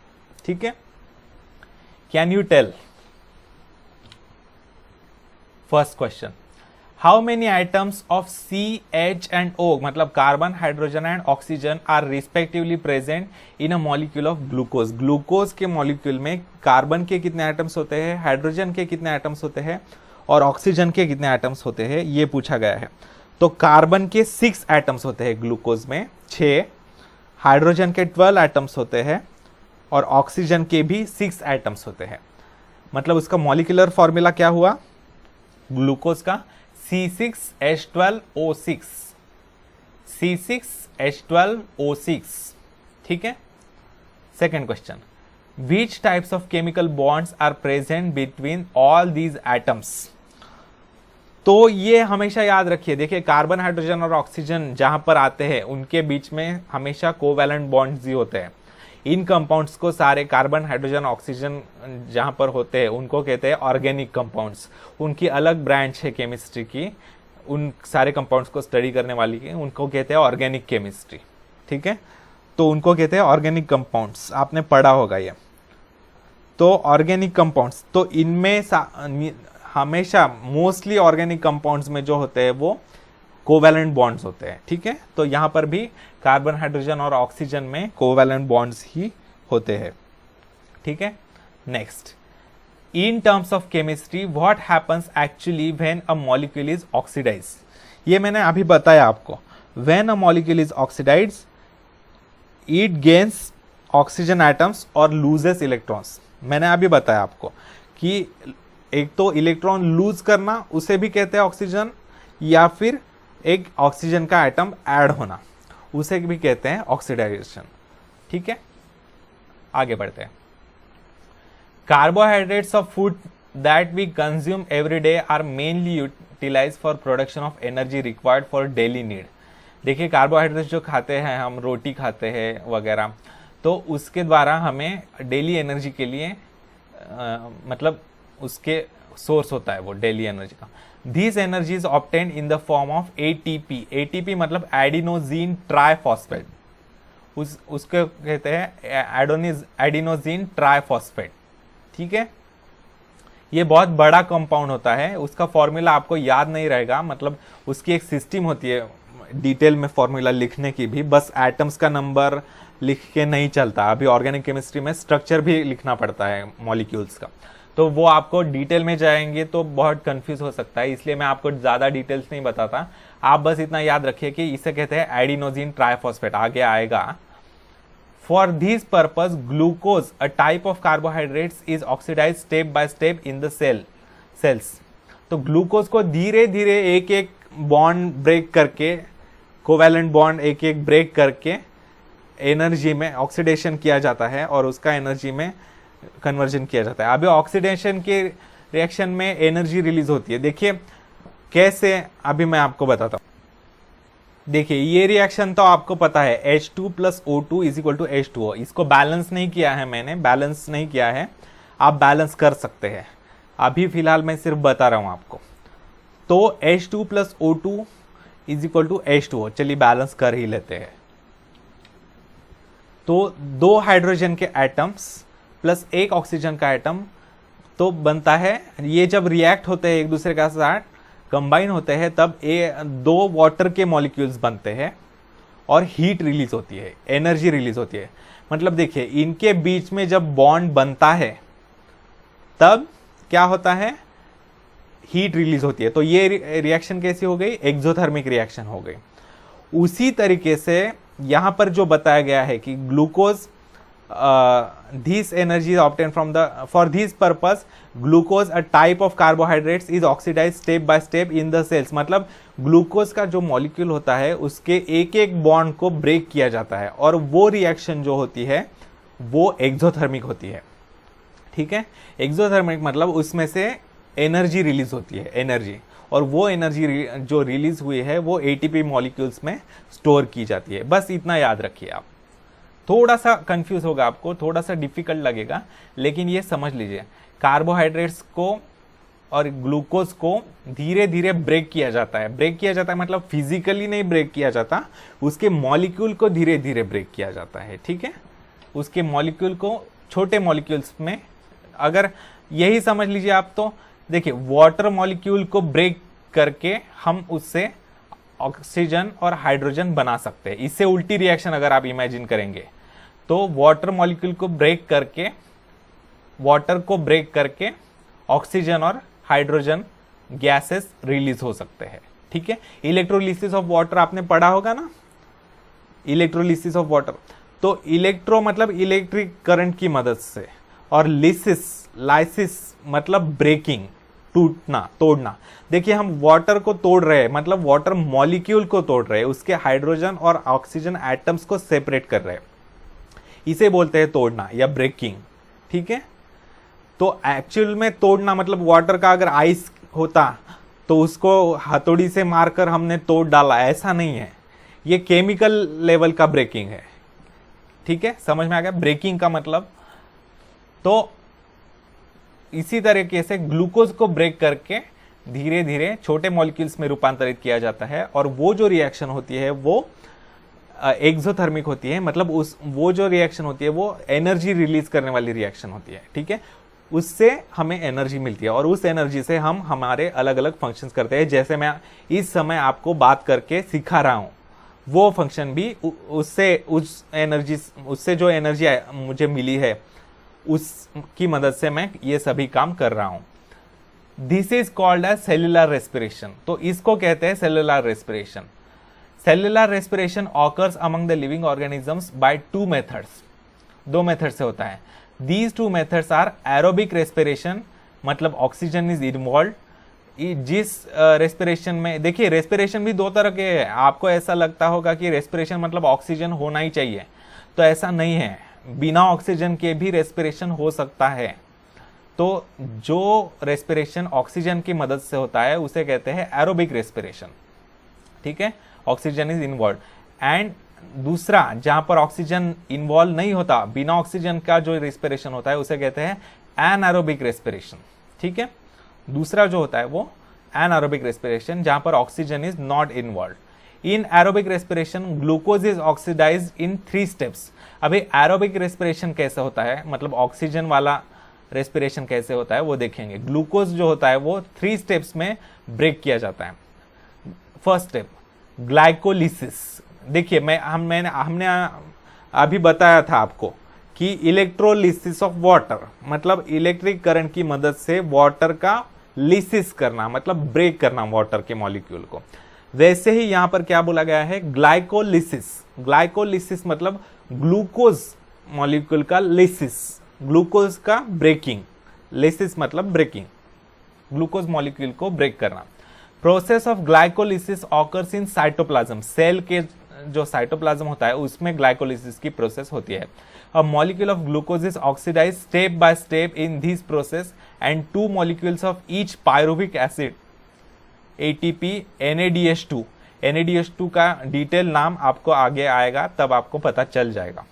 Speaker 2: ठीक है, can you tell, first question, how many items of C, H and O, मतलब carbon, hydrogen and oxygen, are respectively present in a molecule of glucose. Glucose के मॉलिक्यूल में कार्बन के कितने आइटम्स होते हैं, hydrogen के कितने आइटम्स होते हैं और ऑक्सीजन के कितने आइटम्स होते हैं, ये पूछा गया है। तो कार्बन के 6 आइटम्स होते हैं ग्लूकोज में, 6, हाइड्रोजन के 12 आइटम्स होते हैं और ऑक्सीजन के भी 6 आइटम्स होते हैं। मतलब उसका मॉलिक्यूलर फॉर्मूला क्या हुआ ग्लूकोज का, C6H12O6, C6H12O6। ठीक है, second question, which types of chemical bonds are present between all these atoms. तो ये हमेशा याद रखिए, देखिए कार्बन, हाइड्रोजन और ऑक्सीजन जहां पर आते हैं उनके बीच में हमेशा कोवैलेंट बॉन्ड्स ही होते हैं। इन कंपाउंड्स को सारे कार्बन, हाइड्रोजन, ऑक्सीजन जहां पर होते हैं उनको कहते हैं ऑर्गेनिक कंपाउंड्स। उनकी अलग ब्रांच है केमिस्ट्री की, उन सारे कंपाउंड्स को स्टडी करने वाली की, उनको कहते हैं ऑर्गेनिक केमिस्ट्री। ठीक है, तो उनको कहते हैं ऑर्गेनिक कंपाउंड्स, आपने पढ़ा होगा ये। तो ऑर्गेनिक कंपाउंड्स, तो इनमें हमेशा मोस्टली ऑर्गेनिक कंपाउंड्स में जो होते हैं वो कोवैलेंट बॉन्ड्स होते हैं। ठीक है, तो यहां पर भी कार्बन, हाइड्रोजन और ऑक्सीजन में कोवैलेंट बॉन्ड्स ही होते हैं। ठीक है, next, in terms of chemistry what happens actually when a molecule is oxidised. ये मैंने अभी बताया आपको, when a molecule is oxidised it gains oxygen atoms और लूजेस इलेक्ट्रॉन्स। मैंने अभी बताया आपको कि एक तो इलेक्ट्रॉन लूज करना उसे भी कहते हैं ऑक्सीजन, या फिर एक ऑक्सीजन का एटम ऐड होना उसे भी कहते हैं ऑक्सीडाइजेशन। ठीक है, आगे बढ़ते हैं। Carbohydrates of food that we consume every day are mainly utilize for production of energy required for daily need. देखिए कार्बोहाइड्रेट्स जो खाते हैं हम, रोटी खाते हैं वगैरह, तो उसके द्वारा हमें डेली एनर्जी के लिए मतलब उसके सोर्स होता है वो डेली एनर्जी का। This energy is obtained in the form of ATP. ATP मतलब एडिनोजिन ट्राइफॉस्फेट, उसको कहते हैं एडिनोजिन ट्राइफॉस्फेट। ठीक है, ये बहुत बड़ा कंपाउंड होता है, उसका फॉर्मूला आपको याद नहीं रहेगा, मतलब उसकी एक सिस्टम होती है डिटेल में फॉर्मूला लिखने की भी, बस एटम्स का नंबर लिख के नहीं चलता। अभी ऑर्गेनिक केमिस्ट्री में स्ट्रक्चर भी लिखना पड़ता है मॉलिक्यूल्स का, तो वो आपको डिटेल में जाएंगे तो बहुत कंफ्यूज हो सकता है, इसलिए मैं आपको ज़्यादा डिटेल्स नहीं बताता। आप बस इतना याद रखिए कि इसे कहते हैं एडिनोजिन ट्राइफॉस्फेट, आगे आएगा। For this purpose glucose, a type of carbohydrates, is oxidize step by step in the cells. तो ग्लूकोज को धीरे धीरे एक एक बॉन्ड ब्रेक करके, कोवैलेंट बॉन्ड एक एक ब्रेक करके एनर्जी में ऑक्सीडेशन किया जाता है और उसका एनर्जी में कन्वर्जन किया जाता है। अभी ऑक्सीडेशन के रिएक्शन में एनर्जी रिलीज होती है, देखिए कैसे, अभी मैं आपको बताता हूं। देखिए ये रिएक्शन तो आपको पता है, H2 + O2 = H2O। इसको बैलेंस नहीं किया है मैंने, बैलेंस नहीं किया है, आप बैलेंस कर सकते हैं, अभी फिलहाल मैं सिर्फ बता रहा हूं आपको। तो H2 + O2 = H2O, चलिए बैलेंस कर ही लेते हैं। तो 2 हाइड्रोजन के एटम्स प्लस 1 ऑक्सीजन का एटम तो बनता है, ये जब रिएक्ट होते हैं एक दूसरे के साथ कंबाइन होते हैं तब 2 वाटर के मॉलिक्यूल्स बनते हैं और हीट रिलीज होती है, एनर्जी रिलीज होती है। मतलब देखिए इनके बीच में जब बॉन्ड बनता है तब क्या होता है, हीट रिलीज होती है। तो ये रिएक्शन कैसी हो गई, एक्सोथर्मिक रिएक्शन हो गई। उसी तरीके से यहां पर जो बताया गया है कि glucose, this energy is obtained from the, for this purpose glucose, a type of carbohydrates, is oxidized step by step in the cells। मतलब ग्लूकोज का जो मॉलिक्यूल होता है उसके एक एक बॉन्ड को ब्रेक किया जाता है और वो रिएक्शन जो होती है वो एक्सोथर्मिक होती है। ठीक है, एक्सोथर्मिक मतलब उसमें से एनर्जी रिलीज होती है, एनर्जी, और वो एनर्जी जो रिलीज हुई है वो एटीपी मॉलिक्यूल्स में स्टोर की जाती है। बस इतना याद रखिए आप, थोड़ा सा कंफ्यूज होगा आपको, थोड़ा सा डिफिकल्ट लगेगा, लेकिन ये समझ लीजिए कार्बोहाइड्रेट्स को और ग्लूकोज को धीरे धीरे ब्रेक किया जाता है। ब्रेक किया जाता है मतलब फिजिकली नहीं ब्रेक किया जाता, उसके मॉलिक्यूल को धीरे धीरे ब्रेक किया जाता है। ठीक है, उसके मॉलिक्यूल को छोटे मॉलिक्यूल्स में, अगर यही समझ लीजिए आप, तो देखिए वाटर मॉलिक्यूल को ब्रेक करके हम उससे ऑक्सीजन और हाइड्रोजन बना सकते हैं। इससे उल्टी रिएक्शन अगर आप इमेजिन करेंगे तो वाटर मॉलिक्यूल को ब्रेक करके, वाटर को ब्रेक करके ऑक्सीजन और हाइड्रोजन गैसेस रिलीज हो सकते हैं। ठीक है, इलेक्ट्रोलिसिस ऑफ वाटर आपने पढ़ा होगा ना, इलेक्ट्रोलिसिस ऑफ वाटर। तो इलेक्ट्रो मतलब इलेक्ट्रिक करंट की मदद से, और लाइसिस मतलब ब्रेकिंग, टूटना, तोड़ना। देखिए हम वाटर को तोड़ रहे हैं, मतलब वाटर मॉलिक्यूल को तोड़ रहे हैं, उसके हाइड्रोजन और ऑक्सीजन एटम्स को सेपरेट कर रहे हैं, इसे बोलते हैं तोड़ना या ब्रेकिंग। ठीक है, तो एक्चुअल में तोड़ना मतलब वाटर का अगर आइस होता तो उसको हथौड़ी से मारकर हमने तोड़ डाला, ऐसा नहीं है, ये केमिकल लेवल का ब्रेकिंग है। ठीक है, समझ में आ गया ब्रेकिंग का मतलब। तो इसी तरीके से ग्लूकोज को ब्रेक करके धीरे धीरे छोटे मॉलिक्यूल्स में रूपांतरित किया जाता है, और वो जो रिएक्शन होती है वो एक्सोथर्मिक होती है, मतलब वो जो रिएक्शन होती है वो एनर्जी रिलीज करने वाली रिएक्शन होती है। ठीक है, उससे हमें एनर्जी मिलती है और उस एनर्जी से हम हमारे अलग अलग फंक्शंस करते हैं। जैसे मैं इस समय आपको बात करके सिखा रहा हूं, वो फंक्शन भी उससे जो एनर्जी मुझे मिली है उसकी मदद से मैं ये सभी काम कर रहा हूं। This is called as cellular respiration. तो इसको कहते हैं cellular respiration. Cellular respiration occurs among the living organisms by 2 methods. 2 method से होता है। These 2 methods are aerobic respiration, मतलब ऑक्सीजन इज इन्वॉल्व। जिस रेस्पिरेशन में, देखिए रेस्पिरेशन भी 2 तरह के हैं। आपको ऐसा लगता होगा कि रेस्पिरेशन मतलब ऑक्सीजन होना ही चाहिए, तो ऐसा नहीं है, बिना ऑक्सीजन के भी रेस्पिरेशन हो सकता है। तो जो रेस्पिरेशन ऑक्सीजन की मदद से होता है उसे कहते हैं एरोबिक रेस्पिरेशन। ठीक है, ऑक्सीजन इज इन्वॉल्व। एंड दूसरा जहां पर ऑक्सीजन इन्वॉल्व नहीं होता, बिना ऑक्सीजन का जो रेस्पिरेशन होता है उसे कहते हैं एनारोबिक रेस्पिरेशन, ठीक है। दूसरा जो होता है वो एनारोबिक रेस्पिरेशन, जहां पर oxygen is not involve. In aerobic respiration glucose is oxidized in 3 steps. अभी एरोबिक रेस्पिरेशन कैसे होता है, मतलब ऑक्सीजन वाला रेस्पिरेशन कैसे होता है वो देखेंगे। ग्लूकोज जो होता है वो 3 स्टेप्स में ब्रेक किया जाता है। First step glycolysis. देखिए हमने अभी बताया था आपको कि इलेक्ट्रोलिसिस ऑफ वाटर, मतलब इलेक्ट्रिक करंट की मदद से वाटर का लिसिस करना, मतलब ब्रेक करना वाटर के मॉलिक्यूल को। वैसे ही यहां पर क्या बोला गया है, ग्लाइकोलिसिस। ग्लाइकोलिसिस मतलब ग्लूकोज मॉलिक्यूल का लिसिस, ग्लूकोज का ब्रेकिंग। लिसिस मतलब ब्रेकिंग, ग्लूकोज मॉलिक्यूल को ब्रेक करना। Process of glycolysis occurs in cytoplasm. Cell के जो साइटोप्लाज्म होता है उसमें ग्लाइकोलिसिस की प्रोसेस होती है। A molecule of glucose is oxidized step by step in this process and 2 molecules of each pyruvic acid ATP NADH2। NADH2 का detail नाम आपको आगे आएगा तब आपको पता चल जाएगा।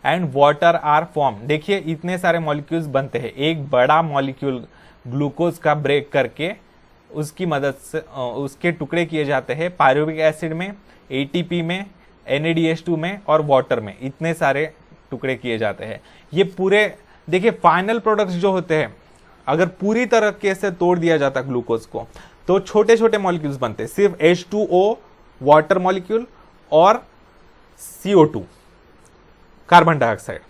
Speaker 2: And water are form. देखिए इतने सारे मॉलिक्यूल्स बनते हैं, एक बड़ा मॉलिक्यूल ग्लूकोज का ब्रेक करके उसकी मदद से उसके टुकड़े किए जाते हैं पायरुविक एसिड में, ATP में, NADH2 में और वाटर में। इतने सारे टुकड़े किए जाते हैं। ये पूरे देखिए फाइनल प्रोडक्ट्स जो होते हैं, अगर पूरी तरीके से तोड़ दिया जाता ग्लूकोज को तो छोटे छोटे मॉलिक्यूल्स बनते हैं, सिर्फ H2O वाटर मॉलिक्यूल और CO2 कार्बन डाइऑक्साइड।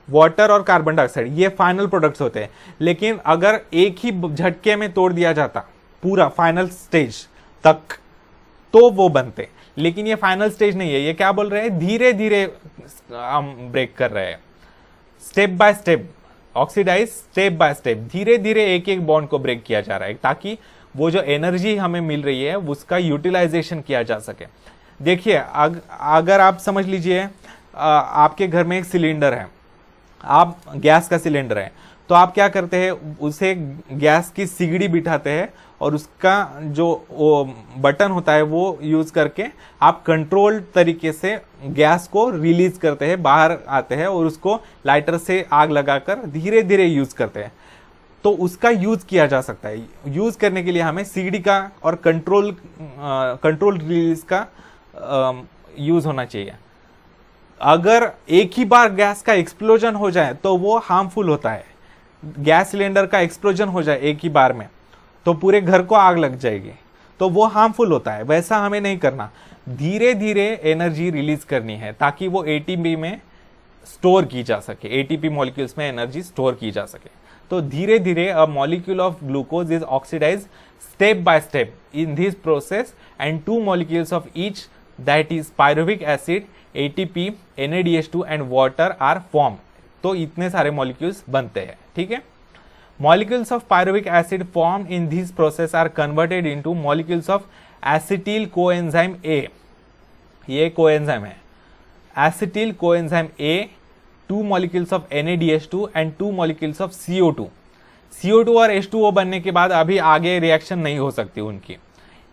Speaker 2: वाटर और कार्बन डाइऑक्साइड ये फाइनल प्रोडक्ट्स होते हैं। लेकिन अगर एक ही झटके में तोड़ दिया जाता पूरा फाइनल स्टेज तक तो वो बनते, लेकिन ये फाइनल स्टेज नहीं है। ये क्या बोल रहे हैं, धीरे धीरे हम ब्रेक कर रहे हैं, step by step oxidize, step by step धीरे धीरे एक एक बॉन्ड को ब्रेक किया जा रहा है ताकि वो जो एनर्जी हमें मिल रही है उसका यूटिलाइजेशन किया जा सके। देखिए अगर आप समझ लीजिए आपके घर में एक सिलेंडर है, आप गैस का सिलेंडर है, तो आप क्या करते हैं, उसे गैस की सिगड़ी बिठाते हैं और उसका जो बटन होता है वो यूज करके आप कंट्रोल तरीके से गैस को रिलीज करते हैं, बाहर आते हैं और उसको लाइटर से आग लगाकर धीरे धीरे यूज करते हैं। तो उसका यूज किया जा सकता है। यूज करने के लिए हमें सिगड़ी का और कंट्रोल रिलीज का यूज होना चाहिए। अगर एक ही बार गैस का एक्सप्लोजन हो जाए तो वो हार्मफुल होता है। गैस सिलेंडर का एक्सप्लोजन हो जाए एक ही बार में तो पूरे घर को आग लग जाएगी, तो वो हार्मफुल होता है। वैसा हमें नहीं करना, धीरे धीरे एनर्जी रिलीज करनी है ताकि वो एटीपी में स्टोर की जा सके, एटीपी मॉलिक्यूल्स में एनर्जी स्टोर की जा सके। तो धीरे धीरे a molecule of glucose is oxidize step by step in this process and 2 molecules of each, that is pyruvic acid, ATP, NADH2 and water are formed। तो इतने सारे मॉलिक्यूल्स बनते हैं, ठीक है। Molecules of pyruvic acid formed in this process are converted into molecules of acetyl coenzyme A। ये coenzyme है, acetyl coenzyme A, 2 molecules of NADH2 and 2 molecules of CO2। CO2 और H2O बनने के बाद अभी आगे रिएक्शन नहीं हो सकती उनकी,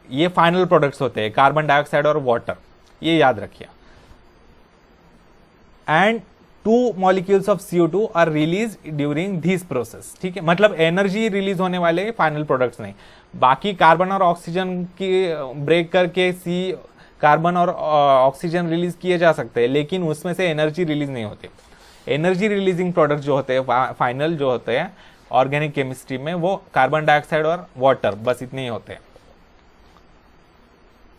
Speaker 2: ये फाइनल प्रोडक्ट्स होते हैं, कार्बन डाइऑक्साइड और वाटर, ये याद रखिए। And 2 molecules of CO2 are released during this process। ठीक है, मतलब एनर्जी रिलीज होने वाले फाइनल प्रोडक्ट्स नहीं। बाकी कार्बन और ऑक्सीजन की ब्रेक करके कार्बन और ऑक्सीजन रिलीज किए जा सकते हैं, लेकिन उसमें से एनर्जी रिलीज नहीं होती। एनर्जी रिलीजिंग प्रोडक्ट जो होते हैं फाइनल जो होते हैं ऑर्गेनिक केमिस्ट्री में, वो कार्बन डाइऑक्साइड और वाटर, बस इतने ही होते हैं।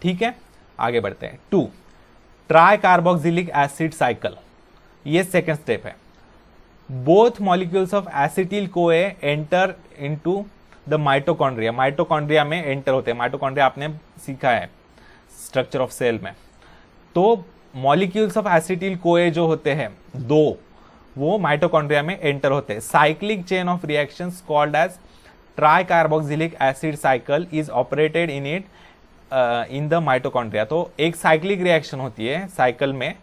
Speaker 2: ठीक है, आगे बढ़ते हैं। 2 ट्राई कार्बोक्सिलिक एसिड साइकिल, ये सेकेंड स्टेप है। बोथ मॉलिक्यूल्स ऑफ एसिटिल कोए enter into the mitochondria. Mitochondria में एंटर होते हैं। माइटोकॉन्ड्रिया आपने सीखा है स्ट्रक्चर ऑफ सेल में। तो मॉलिक्यूल्स ऑफ एसिटिल कोए जो होते हैं 2, वो माइटोकॉन्ड्रिया में एंटर होते हैं। Cyclic chain of reactions called as tricarboxylic acid cycle is operated in it in the mitochondria. तो एक साइक्लिक रिएक्शन होती है साइकिल में,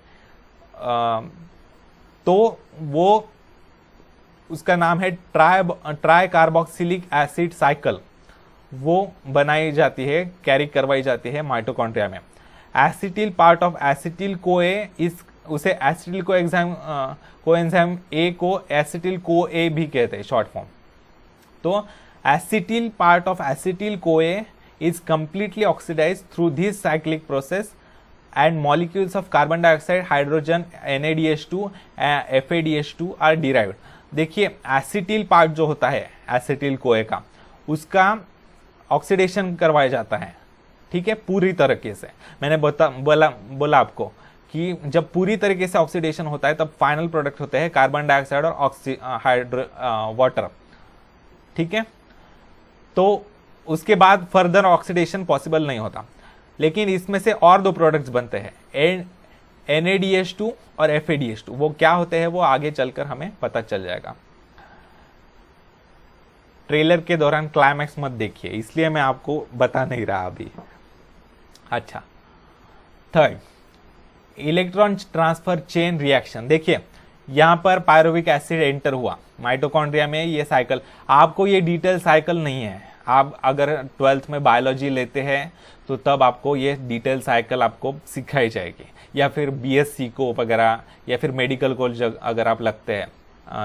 Speaker 2: तो वो उसका नाम है ट्राई कार्बोक्सिलिक एसिड साइकिल। वो बनाई जाती है, कैरी करवाई जाती है माइटोकॉन्ड्रिया में। Acetyl part of acetyl CoA is उसे एसिटिल कोएंजाइम ए को एसिटिल को ए भी कहते हैं शॉर्ट फॉर्म। तो acetyl part of acetyl CoA is completely oxidized through this cyclic process and molecules of carbon dioxide, hydrogen, NADH2, FADH2 are derived। देखिए acetyl part जो होता है acetyl कोए का, उसका ऑक्सीडेशन करवाया जाता है, ठीक है, पूरी तरीके से। मैंने बोला आपको कि जब पूरी तरीके से ऑक्सीडेशन होता है तब फाइनल प्रोडक्ट होते हैं कार्बन डाइऑक्साइड और वाटर, ठीक है। तो उसके बाद फर्दर ऑक्सीडेशन पॉसिबल नहीं होता, लेकिन इसमें से और दो प्रोडक्ट्स बनते हैं NADH2 और FADH2। वो क्या होते हैं वो आगे चलकर हमें पता चल जाएगा। ट्रेलर के दौरान क्लाइमैक्स मत देखिए, इसलिए मैं आपको बता नहीं रहा अभी। अच्छा, third, electron transfer chain reaction. देखिए यहां पर पायरुविक एसिड एंटर हुआ माइटोकॉन्ड्रिया में, ये साइकिल आपको, ये डिटेल साइकिल नहीं है। आप अगर 12th में बायोलॉजी लेते हैं तो तब आपको ये डिटेल साइकिल आपको सिखाई जाएगी, या फिर BSc को वगैरह, या फिर मेडिकल कॉलेज अगर आप लगते हैं,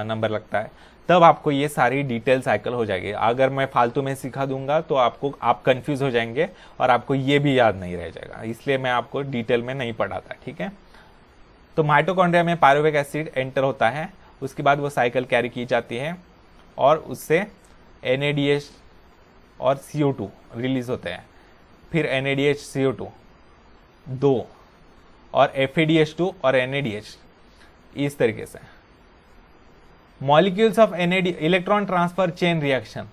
Speaker 2: नंबर लगता है, तब आपको ये सारी डिटेल साइकिल हो जाएगी। अगर मैं फालतू में सिखा दूंगा तो आप कंफ्यूज हो जाएंगे और आपको ये भी याद नहीं रह जाएगा, इसलिए मैं आपको डिटेल में नहीं पढ़ाता, ठीक है। तो माइटोकॉन्ड्रिया में पायरुविक एसिड एंटर होता है, उसके बाद वो साइकिल कैरी की जाती है और उससे NADH और CO2 रिलीज होते हैं, फिर NADH CO2 दो, और FADH2 और NADH, इस तरीके से। Molecules of electron transfer chain reaction,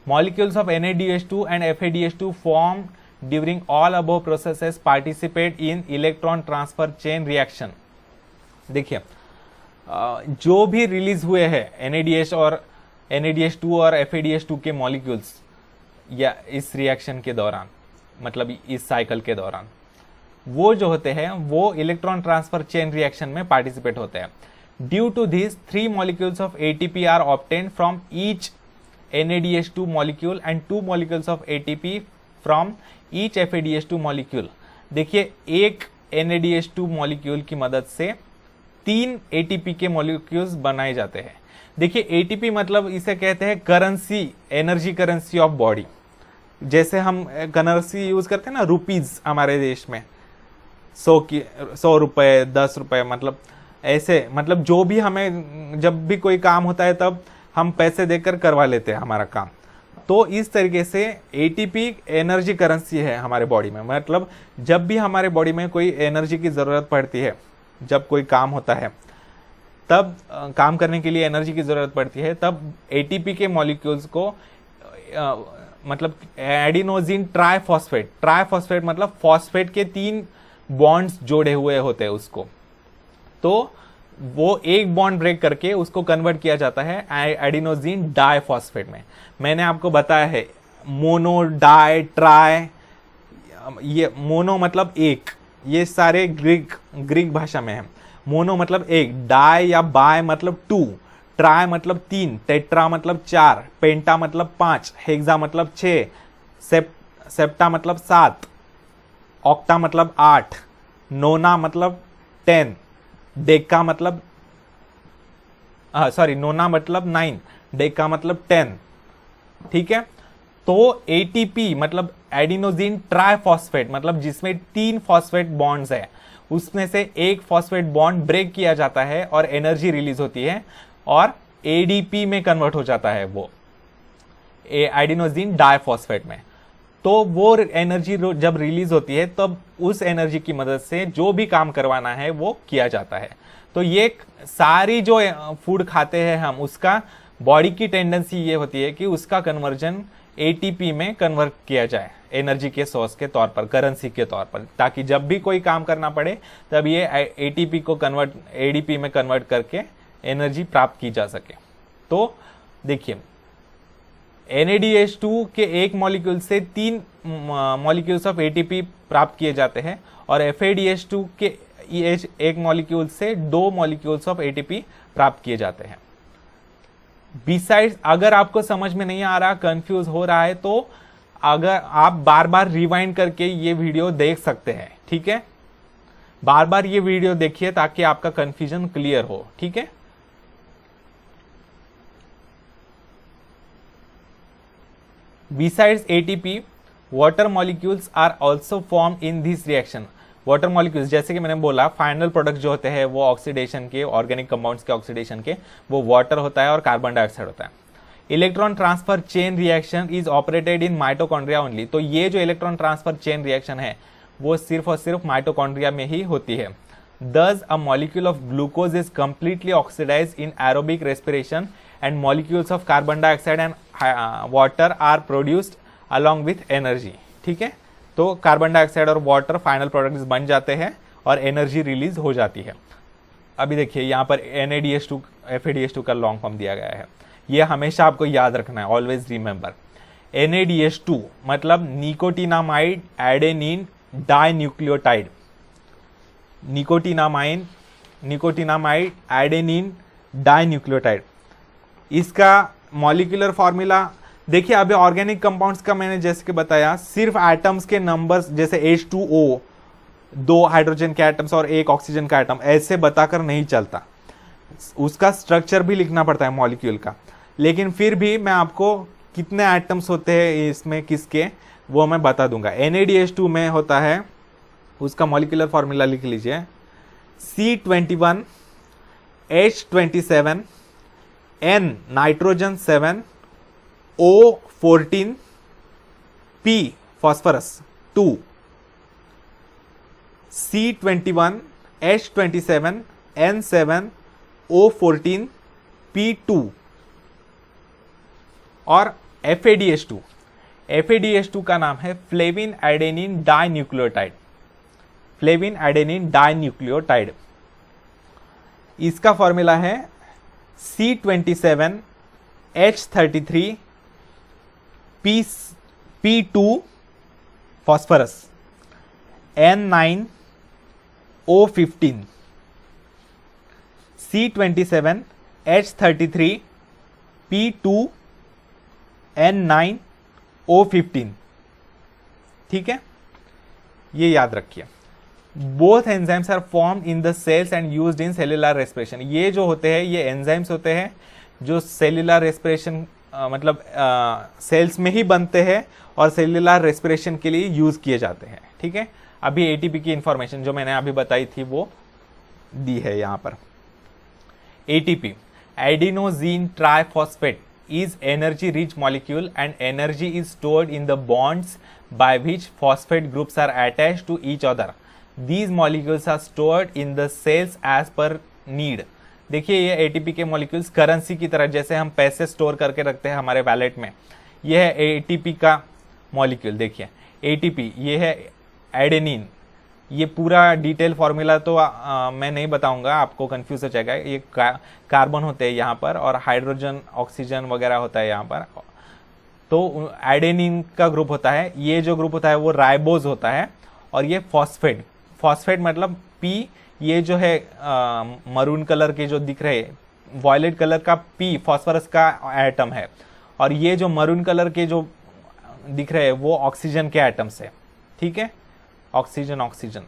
Speaker 2: molecules of NADH2 and FADH2 form during all above processes participate in electron transfer chain reaction. देखिए जो भी रिलीज हुए हैं NADH2 और FADH2 के मॉलिक्यूल्स या इस रिएक्शन के दौरान, मतलब इस साइकिल के दौरान, वो जो होते हैं वो इलेक्ट्रॉन ट्रांसफर चेन रिएक्शन में पार्टिसिपेट होते हैं। Due to this 3 molecules of ATP are obtained from each NADH2 molecule and 2 molecules of ATP from each FADH2 molecule। देखिए एक NADH2 मॉलिक्यूल की मदद से 3 ATP के मॉलिक्यूल्स बनाए जाते हैं। देखिए ATP मतलब इसे कहते हैं currency, energy currency of body. जैसे हम करेंसी यूज करते हैं ना, रुपीज हमारे देश में 100 रुपए, 10 रुपए, मतलब ऐसे, मतलब जो भी हमें जब भी कोई काम होता है तब हम पैसे देकर करवा लेते हैं हमारा काम। तो इस तरीके से ATP एनर्जी करेंसी है हमारे बॉडी में। मतलब जब भी हमारे बॉडी में कोई एनर्जी की जरूरत पड़ती है, जब कोई काम होता है, तब काम करने के लिए एनर्जी की जरूरत पड़ती है, तब ATP के मॉलिक्यूल्स को मतलब एडिनोसिन ट्राइफॉस्फेट, ट्राइफॉस्फेट मतलब फॉस्फेट के 3 बॉन्ड्स जोड़े हुए होते हैं उसको, तो वो एक बॉन्ड ब्रेक करके उसको कन्वर्ट किया जाता है एडिनोसिन डाइफॉस्फेट में। मैंने आपको बताया है मोनो, डाई, ट्राई। ये मोनो मतलब एक, ये सारे ग्रीक भाषा में है। मोनो मतलब एक, डाई या बाय मतलब 2, ट्राई मतलब 3, टेट्रा मतलब 4, पेंटा मतलब 5, हेक्सा मतलब 6, सेप्टा मतलब 7, ऑक्टा मतलब 8, नोना मतलब 10, डेका मतलब नोना मतलब 9, डेका मतलब 10, ठीक है। तो ATP मतलब एडिनोसिन ट्राइफॉस्फेट, मतलब जिसमें 3 फॉस्फेट बॉन्ड्स है, उसमें से एक फॉस्फेट बॉन्ड ब्रेक किया जाता है और एनर्जी रिलीज होती है और ADP में कन्वर्ट हो जाता है वो एडिनोसिन डाइफॉस्फेट में। तो वो एनर्जी जब रिलीज होती है तब उस एनर्जी की मदद से जो भी काम करवाना है वो किया जाता है। तो ये सारी जो फूड खाते हैं हम, उसका बॉडी की टेंडेंसी ये होती है कि उसका कन्वर्जन ATP में कन्वर्ट किया जाए, एनर्जी के सोर्स के तौर पर, करेंसी के तौर पर, ताकि जब भी कोई काम करना पड़े तब ये ATP को ADP में कन्वर्ट करके एनर्जी प्राप्त की जा सके। तो देखिए NADH2 के एक मॉलिक्यूल से 3 मॉलिक्यूल्स ऑफ ATP प्राप्त किए जाते हैं और FADH2 के एक मॉलिक्यूल से 2 मॉलिक्यूल्स ऑफ ATP प्राप्त किए जाते हैं। बिसाइड्स, अगर आपको समझ में नहीं आ रहा, कंफ्यूज हो रहा है, तो अगर आप बार बार रिवाइंड करके ये वीडियो देख सकते हैं, ठीक है। बार बार ये वीडियो देखिए ताकि आपका कंफ्यूजन क्लियर हो, ठीक है। Besides ATP, water molecules are also formed in this reaction. Water molecules जैसे कि मैंने बोला, फाइनल प्रोडक्ट जो होते हैं वो ऑक्सीडेशन के, ऑर्गेनिक कंपाउंड्स के ऑक्सीडेशन के, वो वाटर होता है और कार्बन डाइऑक्साइड होता है। Electron transfer chain reaction is operated in mitochondria only. तो ये जो इलेक्ट्रॉन ट्रांसफर चेन रिएक्शन है वो सिर्फ और सिर्फ माइटोकॉन्ड्रिया में ही होती है। Thus, a molecule of glucose is completely oxidized in aerobic respiration and molecules of carbon dioxide and water are produced along with energy। ठीक है, तो कार्बन डाइऑक्साइड और वाटर फाइनल प्रोडक्ट्स बन जाते हैं और एनर्जी रिलीज हो जाती है। अभी देखिए यहाँ पर NADH2 FADH2 का लॉन्ग फॉर्म दिया गया है, ये हमेशा आपको याद रखना है, ऑलवेज रिमेंबर। NADH2 मतलब nicotinamide adenine dinucleotide, nicotinamide adenine dinucleotide. इसका मॉलिक्यूलर फॉर्मूला देखिए। अभी ऑर्गेनिक कंपाउंड्स का मैंने जैसे कि बताया, सिर्फ एटम्स के नंबर्स जैसे H2O, 2 हाइड्रोजन के एटम्स और 1 ऑक्सीजन का एटम, ऐसे बताकर नहीं चलता, उसका स्ट्रक्चर भी लिखना पड़ता है मॉलिक्यूल का। लेकिन फिर भी मैं आपको कितने एटम्स होते हैं इसमें किसके, वो मैं बता दूंगा। NADH2 में होता है, उसका मॉलिक्यूलर फॉर्मूला लिख लीजिए, C21 H27 N nitrogen 7 O14 P phosphorus 2। C21 H27 N7 O14 P2। और FADH2 का नाम है flavin adenine dinucleotide, flavin adenine dinucleotide. इसका फॉर्मूला है C27 H33 P2 phosphorus N9 O15। C27 H33 P2 N9 O15। ठीक है, ये याद रखिए। Both enzymes are formed in the cells and used in cellular respiration. ये जो होते हैं ये एंजाइम्स होते हैं जो सेल्यूलर रेस्पिरेशन मतलब सेल्स में ही बनते हैं और सेल्यूलर रेस्पिरेशन के लिए यूज किए जाते हैं। ठीक है, अभी एटीपी की इंफॉर्मेशन जो मैंने अभी बताई थी वो दी है यहाँ पर। ATP adenosine triphosphate is energy rich molecule and energy is stored in the bonds by which phosphate groups are attached to each other. These molecules are stored in the cells as per need. देखिए ये ATP के molecules currency की तरह, जैसे हम पैसे store करके रखते हैं हमारे वैलेट में, ये है एटीपी का मॉलिक्यूल। देखिए एटीपी ये है एडेनिन, ये पूरा डिटेल फॉर्मूला तो मैं नहीं बताऊंगा, आपको कंफ्यूज हो जाएगा। ये कार्बन होते हैं यहाँ पर और हाइड्रोजन ऑक्सीजन वगैरह होता है यहाँ पर। तो एडेनिन का ग्रुप होता है, ये जो ग्रुप होता है वो राइबोज होता है, और ये फॉस्फेट, फॉस्फेट मतलब पी, ये जो है मरून कलर के जो दिख रहे वॉयलेट कलर का पी फॉस्फोरस का एटम है, और ये जो मरून कलर के जो दिख रहे हैं वो ऑक्सीजन के एटम्स है। ठीक है, oxygen oxygen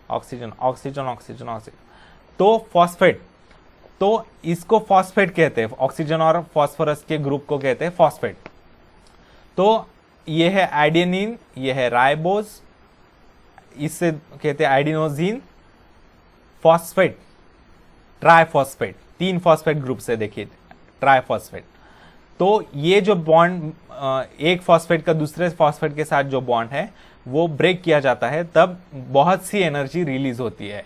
Speaker 2: oxygen oxygen oxygen oxygen. तो फॉस्फेट, तो इसको फॉस्फेट कहते हैं, ऑक्सीजन और फॉस्फोरस के ग्रुप को कहते हैं फॉस्फेट। तो ये है एडेनिन, ये है राइबोज, इससे कहते हैं एडिनोजीन, फॉस्फेट, ट्राइफॉस्फेट, 3 फॉस्फेट ग्रुप से देखिए ट्राइफॉस्फेट। तो ये जो बॉन्ड एक फॉस्फेट का दूसरे फॉस्फेट के साथ जो बॉन्ड है वो ब्रेक किया जाता है, तब बहुत सी एनर्जी रिलीज होती है।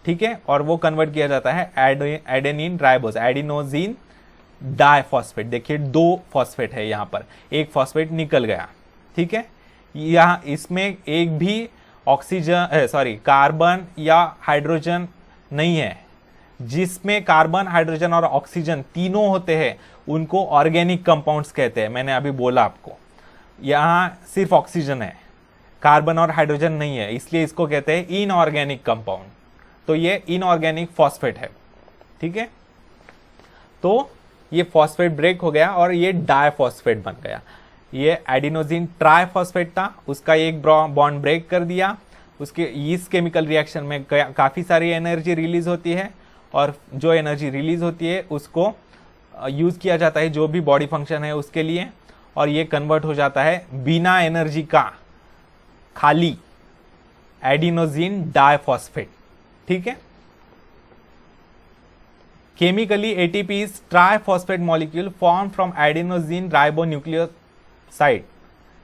Speaker 2: ठीक है, और वो कन्वर्ट किया जाता है एडेनिन राइबोज, एडिनोजीन डाइफॉस्फेट। देखिए 2 फॉस्फेट है यहाँ पर, एक फॉस्फेट निकल गया। ठीक है, यहाँ इसमें एक भी ऑक्सीजन कार्बन या हाइड्रोजन नहीं है। जिसमें कार्बन, हाइड्रोजन और ऑक्सीजन तीनों होते हैं उनको ऑर्गेनिक कंपाउंड्स कहते हैं। मैंने अभी बोला आपको, यहाँ सिर्फ ऑक्सीजन है, कार्बन और हाइड्रोजन नहीं है, इसलिए इसको कहते हैं इनऑर्गेनिक कंपाउंड। तो ये इनऑर्गेनिक फॉस्फेट है। ठीक है, तो ये फॉस्फेट ब्रेक हो गया और ये डाइफॉस्फेट बन गया। ये एडिनोजिन ट्राइफॉस्फेट था, उसका एक बॉन्ड ब्रेक कर दिया उसके इस केमिकल रिएक्शन में काफ़ी सारी एनर्जी रिलीज होती है, और जो एनर्जी रिलीज होती है उसको यूज़ किया जाता है जो भी बॉडी फंक्शन है उसके लिए, और ये कन्वर्ट हो जाता है बिना एनर्जी का, खाली एडिनोसिन डाइफॉस्फेट। ठीक है, chemically ATP is triphosphate molecule form from adenosine ribonucleoside.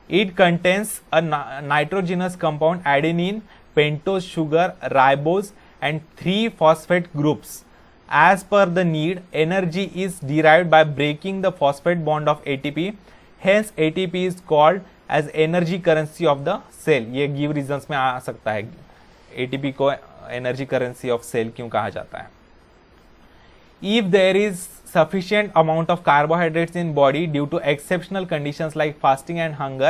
Speaker 2: It contains a nitrogenous compound adenine, pentose sugar, ribose and 3 phosphate groups. As per the need, energy is derived by breaking the phosphate bond of ATP. Hence, ATP is called as energy currency of the cell. ये give reasons में आ सकता है ATP को energy currency of cell क्यों कहा जाता है। If there is sufficient amount of carbohydrates in body due to exceptional conditions like fasting and hunger,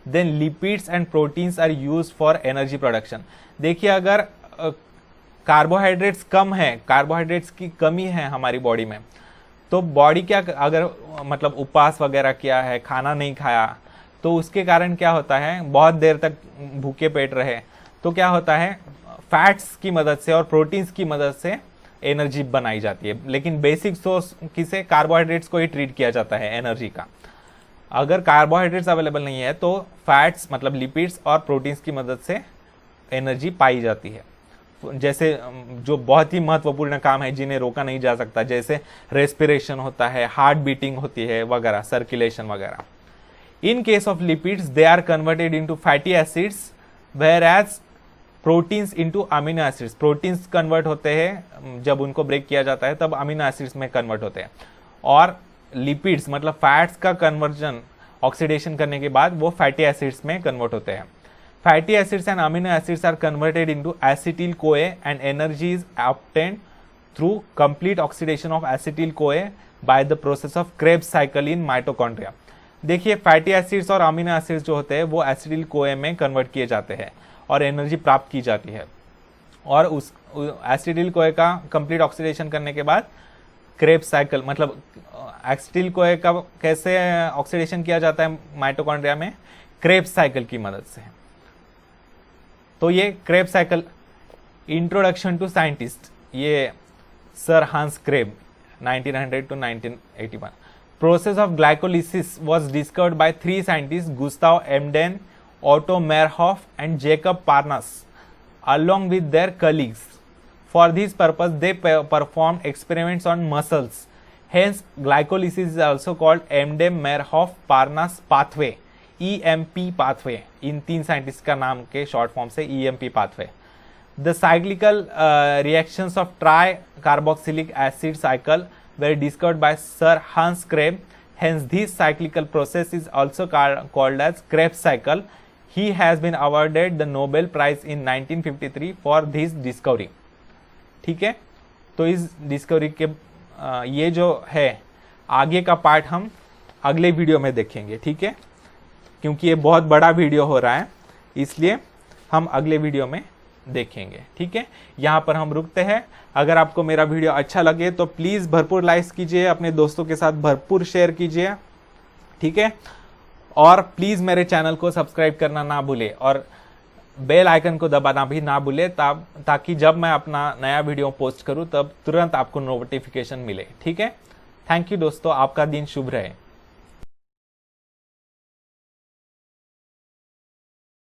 Speaker 2: then lipids and proteins are used for energy production. देखिए, अगर carbohydrates कम है, carbohydrates की कमी है हमारी बॉडी में, तो बॉडी क्या, अगर मतलब उपवास वगैरह किया है, खाना नहीं खाया, तो उसके कारण क्या होता है, बहुत देर तक भूखे पेट रहे, तो क्या होता है, फैट्स की मदद से और प्रोटीन्स की मदद से एनर्जी बनाई जाती है। लेकिन बेसिक सोर्स किसे, कार्बोहाइड्रेट्स को ही ट्रीट किया जाता है एनर्जी का। अगर कार्बोहाइड्रेट्स अवेलेबल नहीं है तो फैट्स मतलब लिपिड्स और प्रोटीन्स की मदद से एनर्जी पाई जाती है। जैसे जो बहुत ही महत्वपूर्ण काम है जिन्हें रोका नहीं जा सकता, जैसे रेस्पिरेशन होता है, हार्ट बीटिंग होती है वगैरह, सर्कुलेशन वगैरह। In case of lipids they are converted into fatty acids, whereas proteins into amino acids. Proteins convert होते हैं, जब उनको ब्रेक किया जाता है तब अमीनो एसिड्स में कन्वर्ट होते हैं, और लिपिड्स मतलब फैट्स का कन्वर्जन ऑक्सीडेशन करने के बाद वो फैटी एसिड्स में कन्वर्ट होते हैं। Fatty acids and amino acids are converted into acetyl CoA and energy is obtained through complete oxidation of acetyl CoA by the process of Krebs cycle in mitochondria. देखिए, fatty acids और amino acids जो होते हैं वो acetyl कोए में convert किए जाते हैं और एनर्जी प्राप्त की जाती है, और उस एसिटिल कोए का कंप्लीट ऑक्सीडेशन करने के बाद क्रेब्स साइकिल मतलब एसिटिल कोए का कैसे ऑक्सीडेशन किया जाता है माइटोकॉन्ड्रिया में, क्रेब्स साइकिल की मदद से। तो ये Krebs cycle, introduction to scientist, ये sir Hans Kreb 1900 to 1981। Process of glycolysis was discovered by 3 scientist, Gustav Embden, Otto Meyerhoff and Jacob Parnas, along with their colleagues. For this purpose, they performed experiments on muscles. Hence, glycolysis is also called Embden-Meyerhoff-Parnas pathway, EMP pathway. In 3 scientist का नाम के short form से EMP pathway. The cyclical reactions of tricarboxylic acid cycle were discovered by Sir Hans Krebs. Hence, this cyclical process is also called as Krebs cycle. He has been awarded the Nobel Prize in 1953 for this discovery. ठीक है, तो इस discovery के ये जो है आगे का पार्ट हम अगले वीडियो में देखेंगे। ठीक है, क्योंकि ये बहुत बड़ा वीडियो हो रहा है इसलिए हम अगले वीडियो में देखेंगे। ठीक है, यहाँ पर हम रुकते हैं। अगर आपको मेरा वीडियो अच्छा लगे तो प्लीज़ भरपूर लाइक्स कीजिए, अपने दोस्तों के साथ भरपूर शेयर कीजिए। ठीक है, और प्लीज़ मेरे चैनल को सब्सक्राइब करना ना भूले और बेल आइकन को दबाना भी ना भूले, ताकि जब मैं अपना नया वीडियो पोस्ट करूं तब तुरंत आपको नोटिफिकेशन मिले। ठीक है, थैंक यू दोस्तों, आपका दिन शुभ रहे।